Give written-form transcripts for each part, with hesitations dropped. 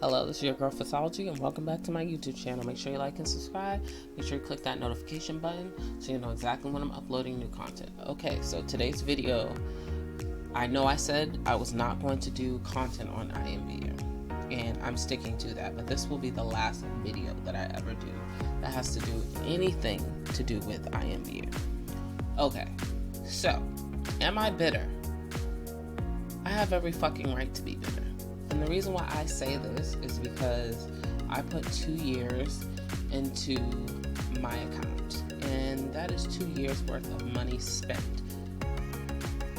Hello, this is your girl pvssology, and welcome back to my YouTube channel. Make sure you like and subscribe. Make sure you click that notification button so you know exactly when I'm uploading new content. Okay, so today's video, I know I said I was not going to do content on Imvu, and I'm sticking to that, but this will be the last video that I ever do that has to do anything to do with Imvu. Okay, so, am I bitter? I have every fucking right to be bitter. And the reason why I say this is because I put 2 years into my account, and that is 2 years worth of money spent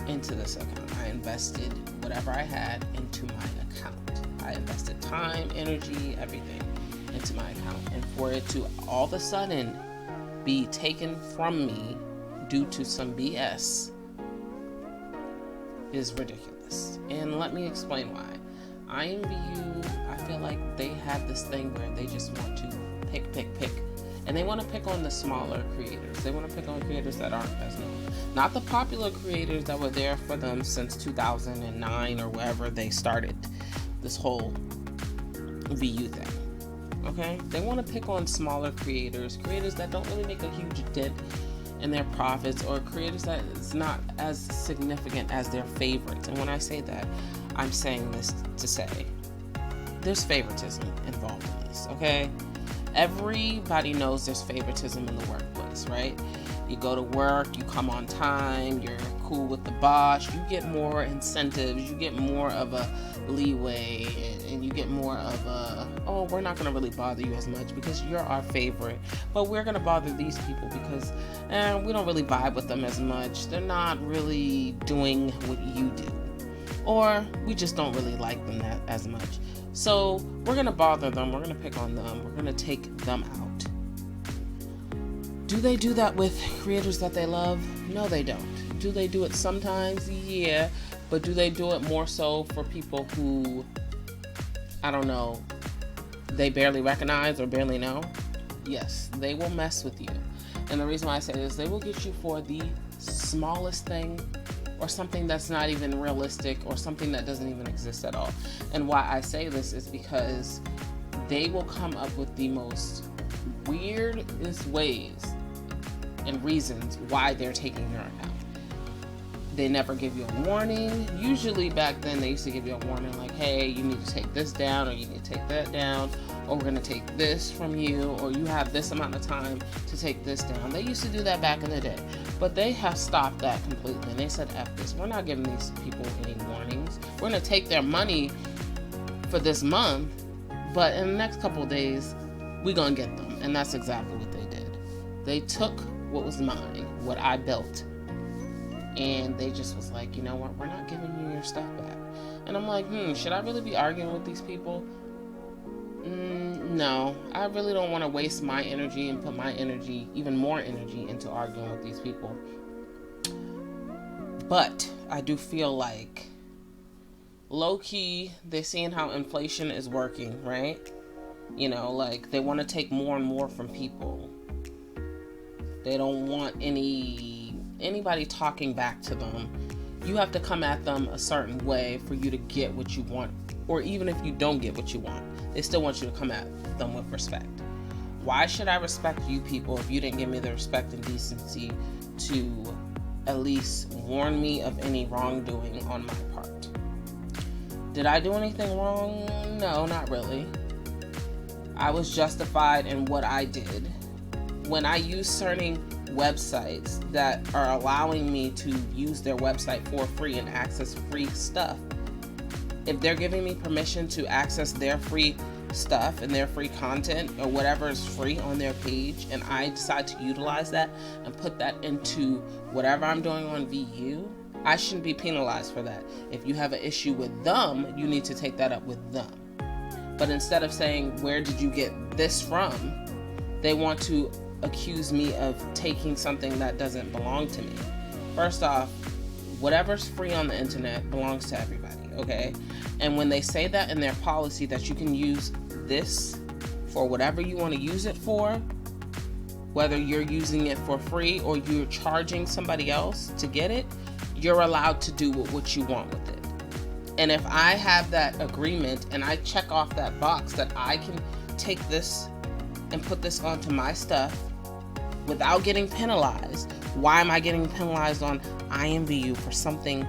into this account. I invested whatever I had into my account. I invested time, energy, everything into my account. And for it to all of a sudden be taken from me due to some BS is ridiculous. And let me explain why. Imvu, I feel like they have this thing where they just want to pick. And they want to pick on the smaller creators. They want to pick on creators that aren't as known. Not the popular creators that were there for them since 2009 or wherever they started this whole VU thing. Okay? They want to pick on smaller creators that don't really make a huge dent in their profits, or creators that is not as significant as their favorites. And when I say that, I'm saying this to say there's favoritism involved in this, okay? Everybody knows there's favoritism in the workplace, right? You go to work, you come on time, you're cool with the boss, you get more incentives, you get more of a leeway, and you get more of a, oh, we're not going to really bother you as much because you're our favorite, but we're going to bother these people because we don't really vibe with them as much. They're not really doing what you do, or we just don't really like them that as much. So we're going to bother them, we're going to pick on them, we're going to take them out. Do they do that with creators that they love? No, they don't. Do they do it sometimes? Yeah. But do they do it more so for people who, I don't know, they barely recognize or barely know? Yes, they will mess with you. And the reason why I say this, they will get you for the smallest thing, or something that's not even realistic, or something that doesn't even exist at all. And why I say this is because they will come up with the most weirdest ways and reasons why they're taking your account. They never give you a warning. Usually back then they used to give you a warning like, hey, you need to take this down, or you need to take that down, or we're going to take this from you, or you have this amount of time to take this down. They used to do that back in the day, but they have stopped that completely. And they said, F this, we're not giving these people any warnings. We're going to take their money for this month, but in the next couple of days, we're going to get them. And that's exactly what they did. They took what was mine, what I built, and they just was like, you know what, we're not giving you your stuff back. And I'm like, should I really be arguing with these people? No, I really don't want to waste my energy and put my energy, even more energy, into arguing with these people. But I do feel like, low-key, they're seeing how inflation is working, right? You know, like, they want to take more and more from people. They don't want anybody talking back to them. You have to come at them a certain way for you to get what you want, or even if you don't get what you want, they still want you to come at them with respect. Why should I respect you people if you didn't give me the respect and decency to at least warn me of any wrongdoing on my part? Did I do anything wrong? No, not really. I was justified in what I did. When I use certain websites that are allowing me to use their website for free and access free stuff, if they're giving me permission to access their free stuff and their free content or whatever is free on their page, and I decide to utilize that and put that into whatever I'm doing on VU, I shouldn't be penalized for that. If you have an issue with them, you need to take that up with them. But instead of saying, where did you get this from, they want to accuse me of taking something that doesn't belong to me. First off, whatever's free on the internet belongs to everybody, okay? And when they say that in their policy that you can use this for whatever you want to use it for, whether you're using it for free or you're charging somebody else to get it, you're allowed to do what you want with it. And if I have that agreement and I check off that box that I can take this and put this onto my stuff without getting penalized, why am I getting penalized on IMVU for something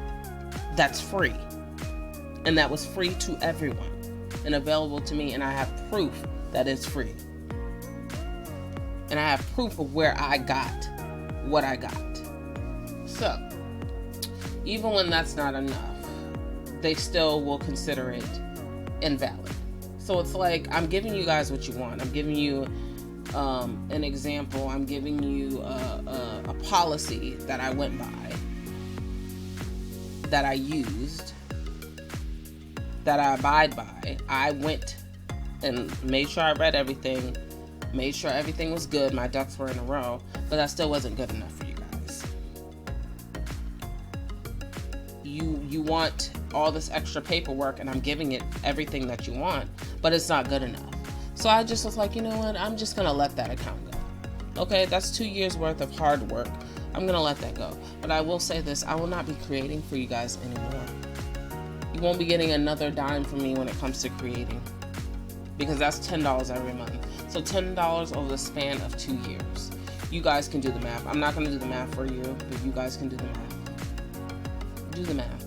that's free? And that was free to everyone and available to me, and I have proof that it's free. And I have proof of where I got what I got. So, even when that's not enough, they still will consider it invalid. So it's like, I'm giving you guys what you want. I'm giving you an example. I'm giving you a policy that I went by, that I used, that I abide by. I went and made sure I read everything, made sure everything was good, my ducks were in a row, but that still wasn't good enough for you guys. You want all this extra paperwork, and I'm giving it everything that you want, but it's not good enough. So I just was like, you know what, I'm just gonna let that account go. Okay, that's 2 years worth of hard work. I'm gonna let that go. But I will say this, I will not be creating for you guys anymore. You won't be getting another dime from me when it comes to creating, because that's $10 every month. So $10 over the span of 2 years. You guys can do the math. I'm not gonna do the math for you, but you guys can do the math. Do the math.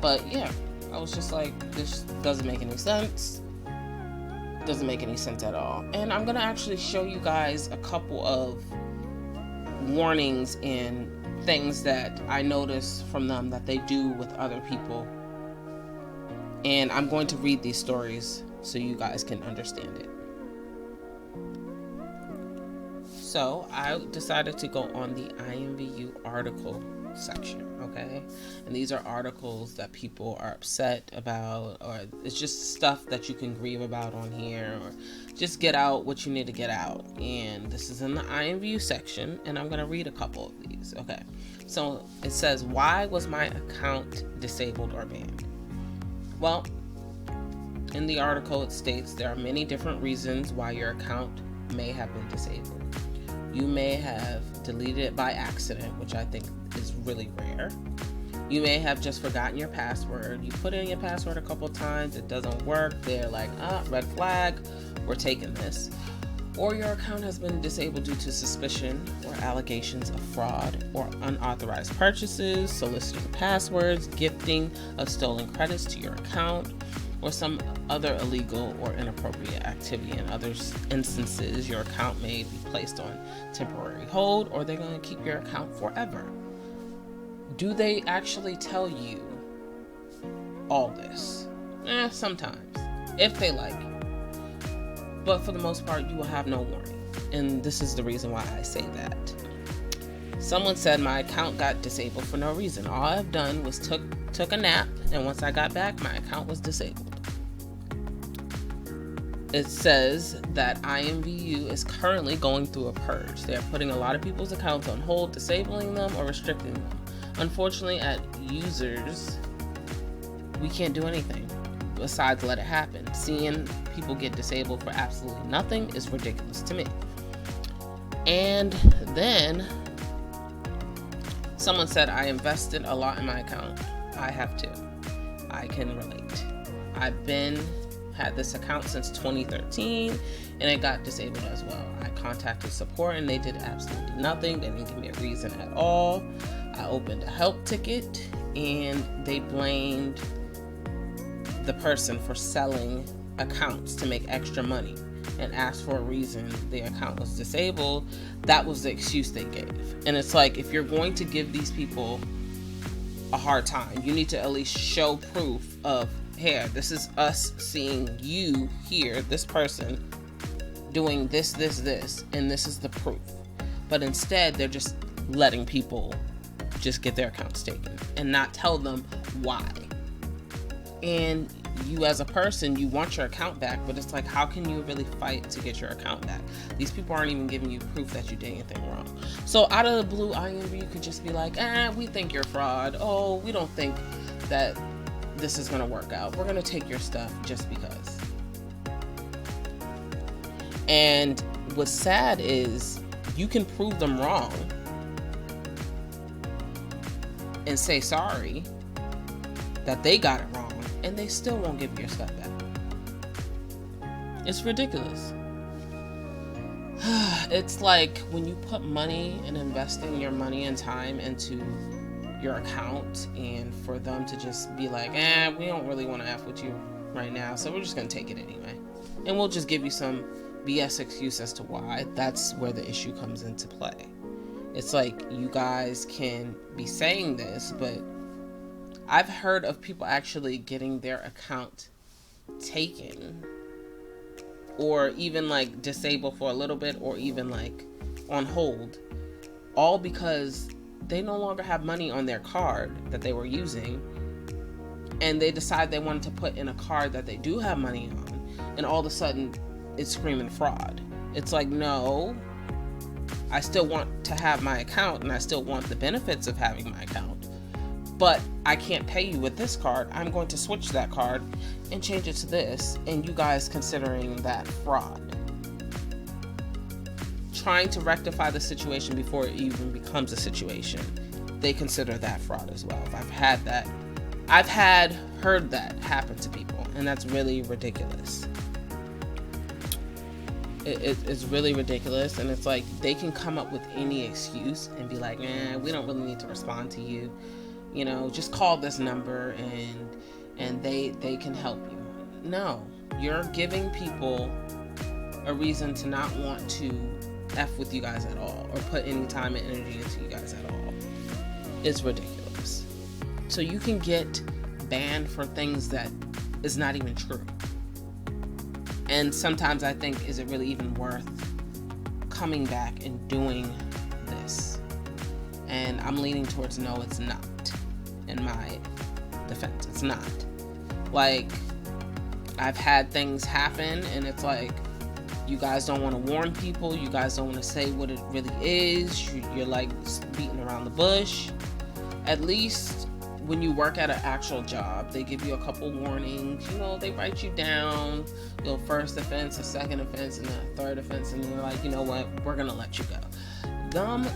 But yeah, I was just like, this doesn't make any sense. Doesn't make any sense at all. And I'm gonna actually show you guys a couple of warnings and things that I notice from them that they do with other people. And I'm going to read these stories so you guys can understand it. So I decided to go on the IMVU article section, okay? And these are articles that people are upset about, or it's just stuff that you can grieve about on here, or just get out what you need to get out. And this is in the IMVU section, and I'm going to read a couple of these, okay? So it says, why was my account disabled or banned? Well, in the article it states there are many different reasons why your account may have been disabled. You may have deleted it by accident, which I think is really rare. You may have just forgotten your password. You put in your password a couple times, it doesn't work. They're like, red flag, we're taking this. Or your account has been disabled due to suspicion or allegations of fraud or unauthorized purchases, soliciting passwords, gifting of stolen credits to your account, or some other illegal or inappropriate activity. In other instances, your account may be placed on temporary hold, or they're going to keep your account forever. Do they actually tell you all this? Sometimes, if they like you. But for the most part, you will have no warning. And this is the reason why I say that. Someone said my account got disabled for no reason. All I've done was took a nap, and once I got back, my account was disabled. It says that IMVU is currently going through a purge. They are putting a lot of people's accounts on hold, disabling them or restricting them. Unfortunately, as users, we can't do anything besides let it happen. Seeing people get disabled for absolutely nothing is ridiculous to me. And then someone said, I invested a lot in my account. I have too. I can relate. I've had this account since 2013, and it got disabled as well. I contacted support and they did absolutely nothing. They didn't give me a reason at all. I opened a help ticket and they blamed the person for selling accounts to make extra money and asked for a reason the account was disabled. That was the excuse they gave. And it's like, if you're going to give these people a hard time, you need to at least show proof of, here, this is us seeing you here, this person doing this, and this is the proof. But instead, they're just letting people just get their accounts taken and not tell them why. And you as a person, you want your account back, but it's like, how can you really fight to get your account back? These people aren't even giving you proof that you did anything wrong. So out of the blue, IMV could just be like, we think you're fraud. Oh, we don't think that this is going to work out. We're going to take your stuff just because. And what's sad is you can prove them wrong and say sorry, that they got it wrong, and they still won't give you your stuff back. It's ridiculous. It's like when you put money and investing your money and time into your account, and for them to just be like, we don't really want to F with you right now, so we're just going to take it anyway. And we'll just give you some BS excuse as to why. That's where the issue comes into play. It's like, you guys can be saying this, but I've heard of people actually getting their account taken, or even like disabled for a little bit, or even like on hold, all because they no longer have money on their card that they were using, and they decide they wanted to put in a card that they do have money on, and all of a sudden it's screaming fraud. It's like, no, I still want to have my account, and I still want the benefits of having my account, but I can't pay you with this card. I'm going to switch that card and change it to this, and you guys considering that fraud. Trying to rectify the situation before it even becomes a situation, they consider that fraud as well. I've heard that happen to people, and that's really ridiculous. It's really ridiculous, and it's like they can come up with any excuse and be like, we don't really need to respond to you. You know, just call this number and they can help you. No, you're giving people a reason to not want to F with you guys at all, or put any time and energy into you guys at all. It's ridiculous. So you can get banned for things that is not even true. And sometimes I think, is it really even worth coming back and doing this? And I'm leaning towards no, it's not. In my defense, it's not. Like, I've had things happen, and it's like, you guys don't want to warn people, you guys don't want to say what it really is, you're like beating around the bush. At least when you work at an actual job, they give you a couple warnings, you know, they write you down, first offense, a second offense, and then a third offense, and they're like, you know what, we're gonna let you go.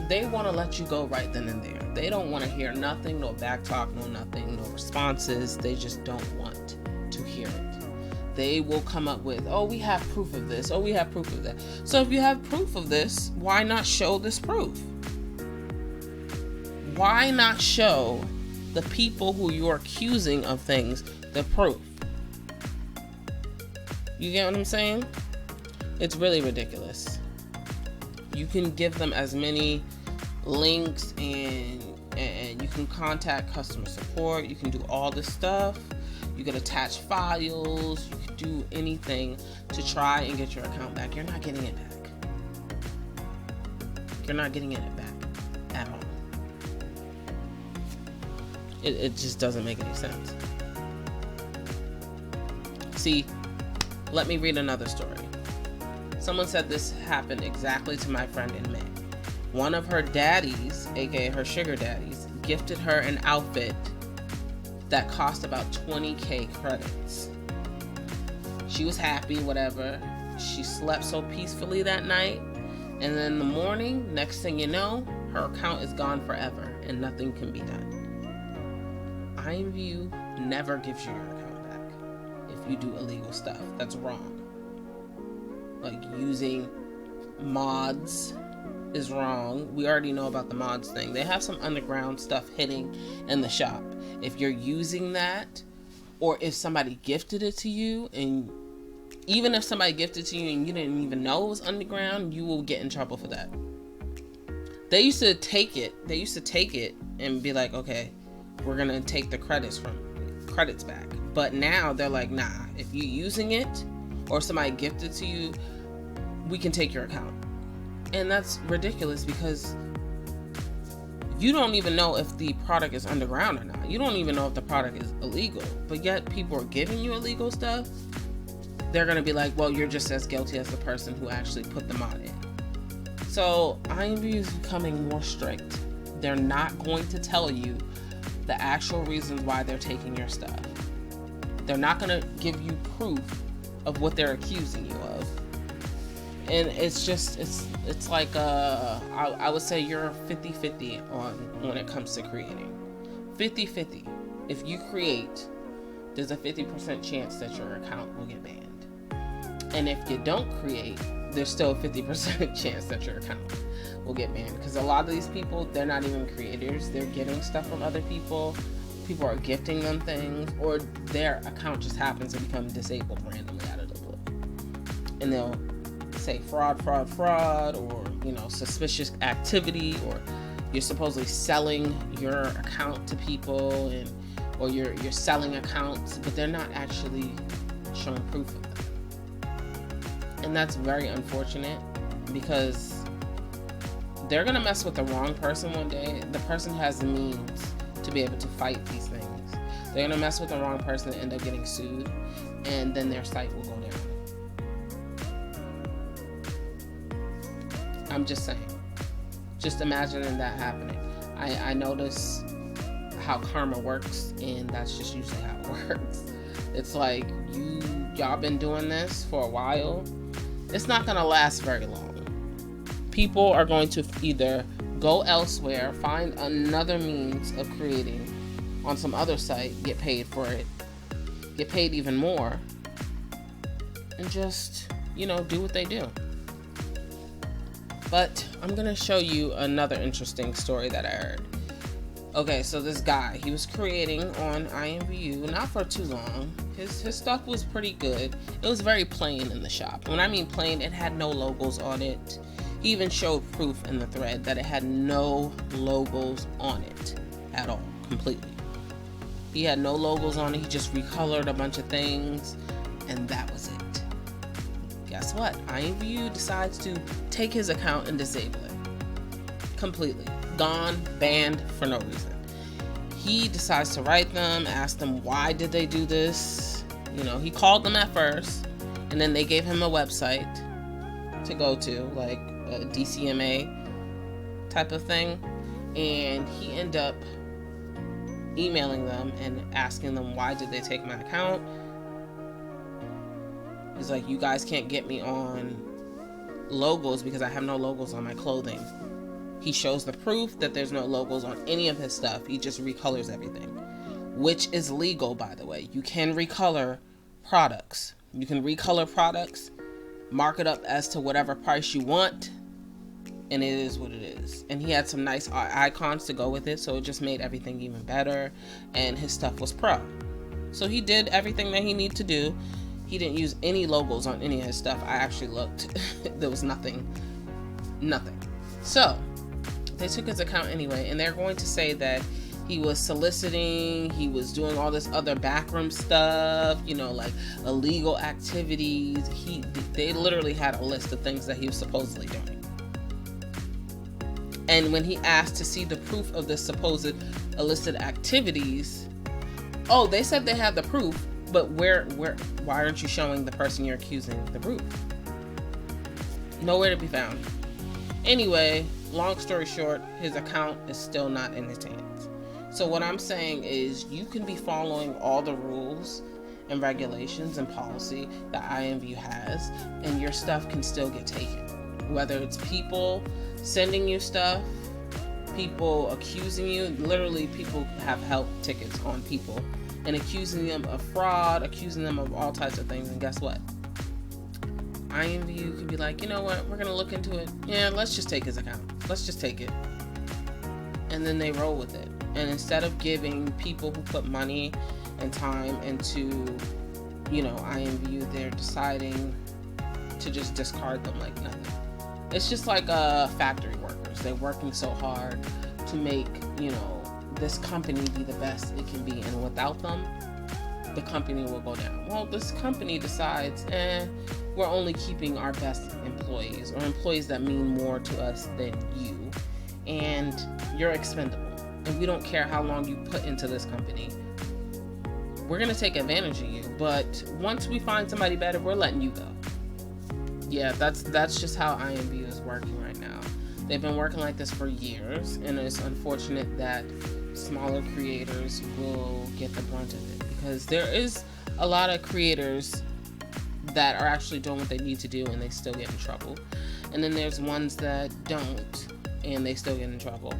They want to let you go right then and there. They don't want to hear nothing, no back talk, no nothing, no responses. They just don't want to hear it. They will come up with, we have proof of this, we have proof of that. So if you have proof of this, why not show this proof? Why not show the people who you're accusing of things the proof? You get what I'm saying? It's really ridiculous. You can give them as many links, and you can contact customer support. You can do all this stuff. You can attach files. You can do anything to try and get your account back. You're not getting it back. You're not getting it back at all. It just doesn't make any sense. See, let me read another story. Someone said this happened exactly to my friend in May. One of her daddies, aka her sugar daddies, gifted her an outfit that cost about 20K credits. She was happy, whatever. She slept so peacefully that night, and then in the morning, next thing you know, her account is gone forever and nothing can be done. Imvu never gives you your account back if you do illegal stuff. That's wrong. Like, using mods is wrong. We already know about the mods thing. They have some underground stuff hitting in the shop. If you're using that, or if somebody gifted it to you, and even if somebody gifted it to you and you didn't even know it was underground, you will get in trouble for that. They used to take it and be like, okay, we're gonna take the credits back. But now they're like, nah, if you're using it or somebody gifted to you, we can take your account. And that's ridiculous, because you don't even know if the product is underground or not. You don't even know if the product is illegal, but yet people are giving you illegal stuff. They're gonna be like, well, you're just as guilty as the person who actually put the mod in. So Imvu is becoming more strict. They're not going to tell you the actual reasons why they're taking your stuff. They're not gonna give you proof of what they're accusing you of. And it's just, it's like, I would say you're 50-50 on when it comes to creating. 50-50. if you create, there's a 50% chance that your account will get banned. And if you don't create, there's still a 50% chance that your account will get banned. Because a lot of these people, they're not even creators. They're getting stuff from other people. People are gifting them things, or their account just happens to become disabled randomly out of the blue. And they'll say fraud, or, you know, suspicious activity, or you're supposedly selling your account to people, and or you're selling accounts, but they're not actually showing proof of that. And that's very unfortunate, because they're gonna mess with the wrong person one day. The person has the means to be able to fight these things. They're gonna mess with the wrong person and end up getting sued, and then their site will go down. I'm just saying. Just imagining that happening. I notice how karma works, and that's just usually how it works. It's like, y'all been doing this for a while. It's not gonna last very long. People are going to either go elsewhere, find another means of creating on some other site, get paid for it, get paid even more, and just, you know, do what they do. But I'm gonna show you another interesting story that I heard. Okay, so this guy, he was creating on Imvu, not for too long. His stuff was pretty good. It was very plain in the shop. When I mean plain, it had no logos on it. He even showed proof in the thread that it had no logos on it at all, completely. He had no logos on it. He just recolored a bunch of things, and that was it. Guess what? Imvu decides to take his account and disable it completely. Gone, banned for no reason. He decides to write them, ask them why did they do this. You know, he called them at first, and then they gave him a website to go to, like a DCMA type of thing, and he ended up emailing them and asking them why did they take my account. He's like, you guys can't get me on logos because I have no logos on my clothing. He shows the proof that there's no logos on any of his stuff. He just recolors everything, which is legal, by the way. You can recolor products. You can recolor products, mark it up as to whatever price you want, and it is what it is. And he had some nice icons to go with it, so it just made everything even better, and his stuff was pro. So he did everything that he needed to do. He didn't use any logos on any of his stuff. I actually looked. There was nothing. So they took his account anyway, and they're going to say that he was soliciting, he was doing all this other backroom stuff, you know, like illegal activities. They literally had a list of things that he was supposedly doing. And when he asked to see the proof of the supposed illicit activities, oh, they said they have the proof, but why aren't you showing the person you're accusing the proof? Nowhere to be found. Anyway, long story short, his account is still not in his hands. So what I'm saying is, you can be following all the rules and regulations and policy that Imvu has, and your stuff can still get taken. Whether it's people sending you stuff, people accusing you, literally people have help tickets on people and accusing them of fraud, accusing them of all types of things, and guess what? Imvu could be like, you know what, we're gonna look into it. Yeah, let's just take his account. Let's just take it. And then they roll with it. And instead of giving people who put money and time into, you know, Imvu, they're deciding to just discard them like nothing. It's just like factory workers. They're working so hard to make, you know, this company be the best it can be, and without them, the company will go down. Well, this company decides, we're only keeping our best employees, or employees that mean more to us than you, and you're expendable, and we don't care how long you put into this company. We're gonna take advantage of you, but once we find somebody better, we're letting you go. Yeah, that's just how Imvu is working right now. They've been working like this for years, and it's unfortunate that smaller creators will get the brunt of it, because there is a lot of creators that are actually doing what they need to do and they still get in trouble. And then there's ones that don't and they still get in trouble.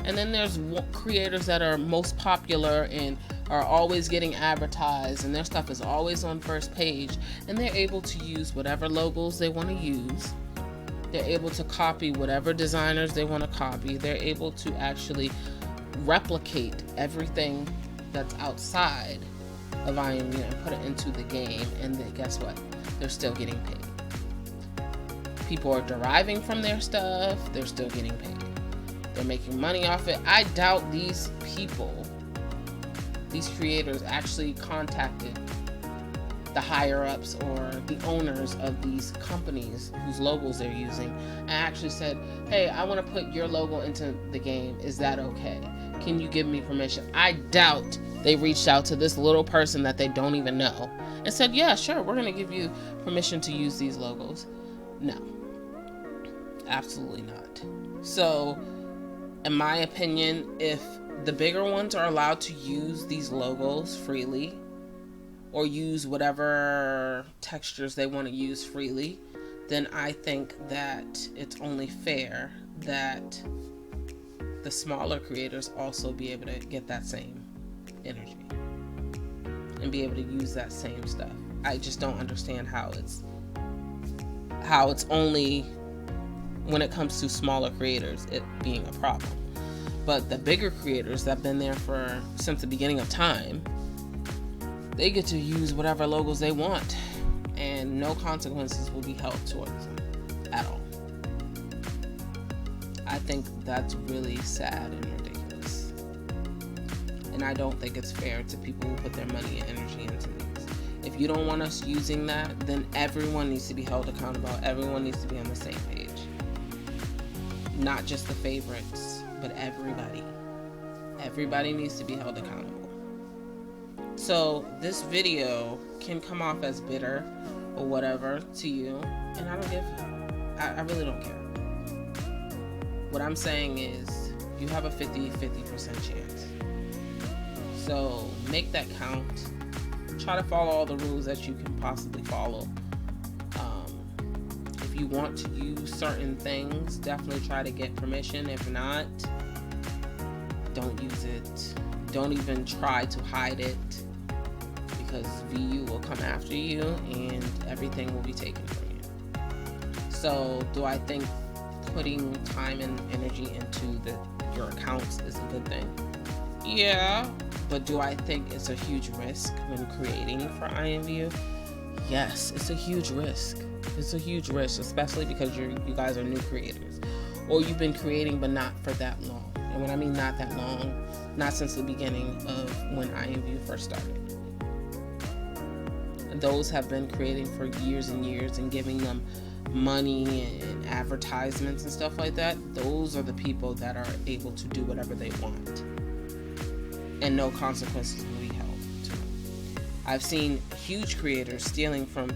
And then there's creators that are most popular and are always getting advertised and their stuff is always on first page, and they're able to use whatever logos they want to use. They're able to copy whatever designers they want to copy. They're able to actually replicate everything that's outside of IMU and put it into the game, and then guess what? They're still getting paid. People are deriving from their stuff. They're still getting paid. They're making money off it. I doubt these people, these creators, actually contacted the higher ups or the owners of these companies whose logos they're using and actually said, hey, I want to put your logo into the game. Is that okay? Can you give me permission? I doubt they reached out to this little person that they don't even know and said, yeah, sure, we're going to give you permission to use these logos. No, absolutely not. So, in my opinion, if the bigger ones are allowed to use these logos freely, or use whatever textures they want to use freely, then I think that it's only fair that the smaller creators also be able to get that same energy and be able to use that same stuff. I just don't understand how it's only when it comes to smaller creators it being a problem. But the bigger creators that have been there since the beginning of time, they get to use whatever logos they want, and no consequences will be held towards them at all. I think that's really sad and ridiculous. And I don't think it's fair to people who put their money and energy into these. If you don't want us using that, then everyone needs to be held accountable. Everyone needs to be on the same page. Not just the favorites, but everybody. Everybody needs to be held accountable. So this video can come off as bitter or whatever to you, and I really don't care. What I'm saying is you have a 50% chance. So make that count. Try to follow all the rules that you can possibly follow. If you want to use certain things, definitely try to get permission. If not, don't use it. Don't even try to hide it, because VU will come after you and everything will be taken from you. So do I think putting time and energy into your accounts is a good thing? Yeah, but do I think it's a huge risk when creating for IMVU? Yes, it's a huge risk. It's a huge risk, especially because you guys are new creators, or you've been creating but not for that long. And when I mean not that long, not since the beginning of when IMVU first started. Those have been creating for years and years and giving them money and advertisements and stuff like that. Those are the people that are able to do whatever they want, and no consequences will be held to them. I've seen huge creators stealing from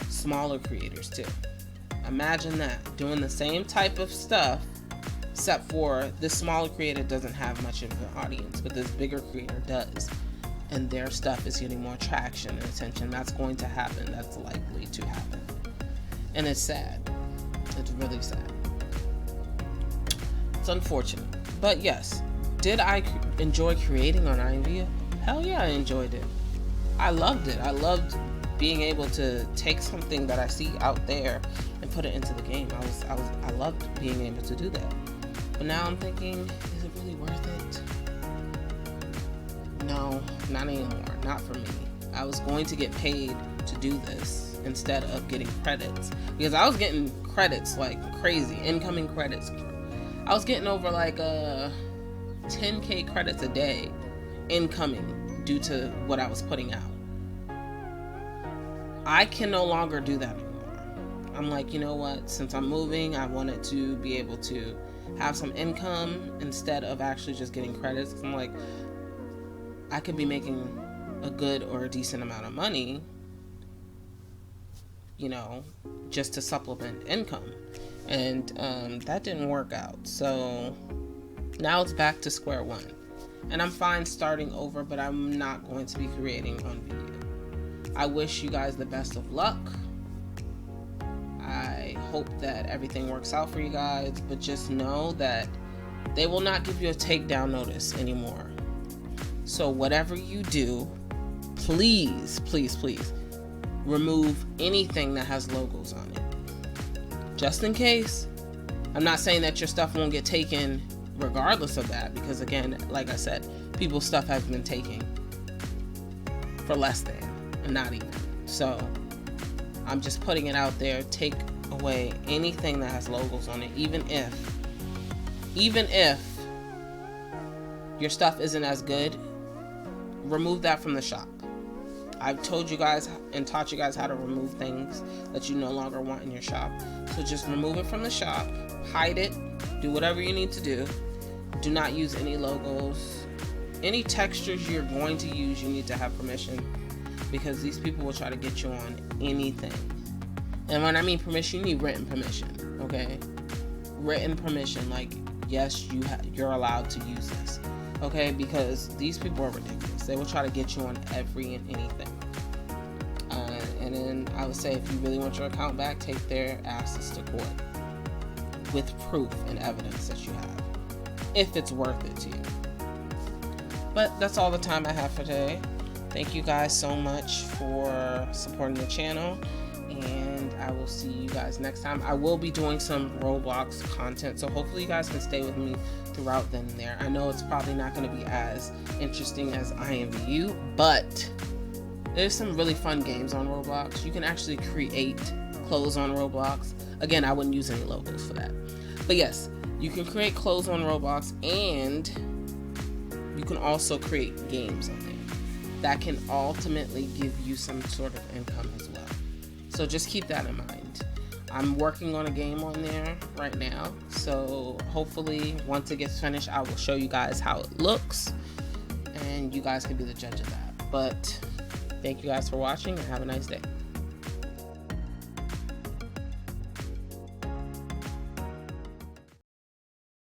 smaller creators too. Imagine that, doing the same type of stuff, except for this smaller creator doesn't have much of an audience, but this bigger creator does, and their stuff is getting more traction and attention. That's going to happen. That's likely to happen, and it's sad. It's really sad. It's unfortunate, but yes. Did I enjoy creating on IMVU? Hell yeah, I enjoyed it. I loved it. I loved being able to take something that I see out there and put it into the game. I loved being able to do that. But now I'm thinking, is it really worth it? No, not anymore. Not for me. I was going to get paid to do this instead of getting credits, because I was getting credits like crazy, incoming credits. I was getting over like 10K credits a day incoming due to what I was putting out. I can no longer do that anymore. I'm like, you know what? Since I'm moving, I wanted to be able to have some income instead of actually just getting credits. I'm like, I could be making a good or a decent amount of money, just to supplement income. And that didn't work out. So now it's back to square one. And I'm fine starting over, but I'm not going to be creating on video. I wish you guys the best of luck. I hope that everything works out for you guys, but just know that they will not give you a takedown notice anymore. So whatever you do, please, please, please remove anything that has logos on it. Just in case. I'm not saying that your stuff won't get taken regardless of that, because again, like I said, people's stuff has been taken for less than, and not even. So I'm just putting it out there. Take away anything that has logos on it, even if your stuff isn't as good. Remove that from the shop. I've told you guys and taught you guys how to remove things that you no longer want in your shop. So just remove it from the shop, hide it, do whatever you need to do. Do not use any logos. Any textures you're going to use, you need to have permission, because these people will try to get you on anything. And when I mean permission, you need written permission, okay? Written permission, like, yes, you're allowed to use this, okay? Because these people are ridiculous. They will try to get you on every and anything. And then I would say, if you really want your account back, take their asses to court with proof and evidence that you have, if it's worth it to you. But that's all the time I have for today. Thank you guys so much for supporting the channel, and I will see you guys next time. I will be doing some Roblox content, so hopefully you guys can stay with me throughout then and there. I know it's probably not going to be as interesting as Imvu, but there's some really fun games on Roblox. You can actually create clothes on Roblox. Again, I wouldn't use any logos for that. But yes, you can create clothes on Roblox, and you can also create games on there that can ultimately give you some sort of income as well. So just keep that in mind. I'm working on a game on there right now, so hopefully once it gets finished, I will show you guys how it looks, and you guys can be the judge of that. But thank you guys for watching, and have a nice day.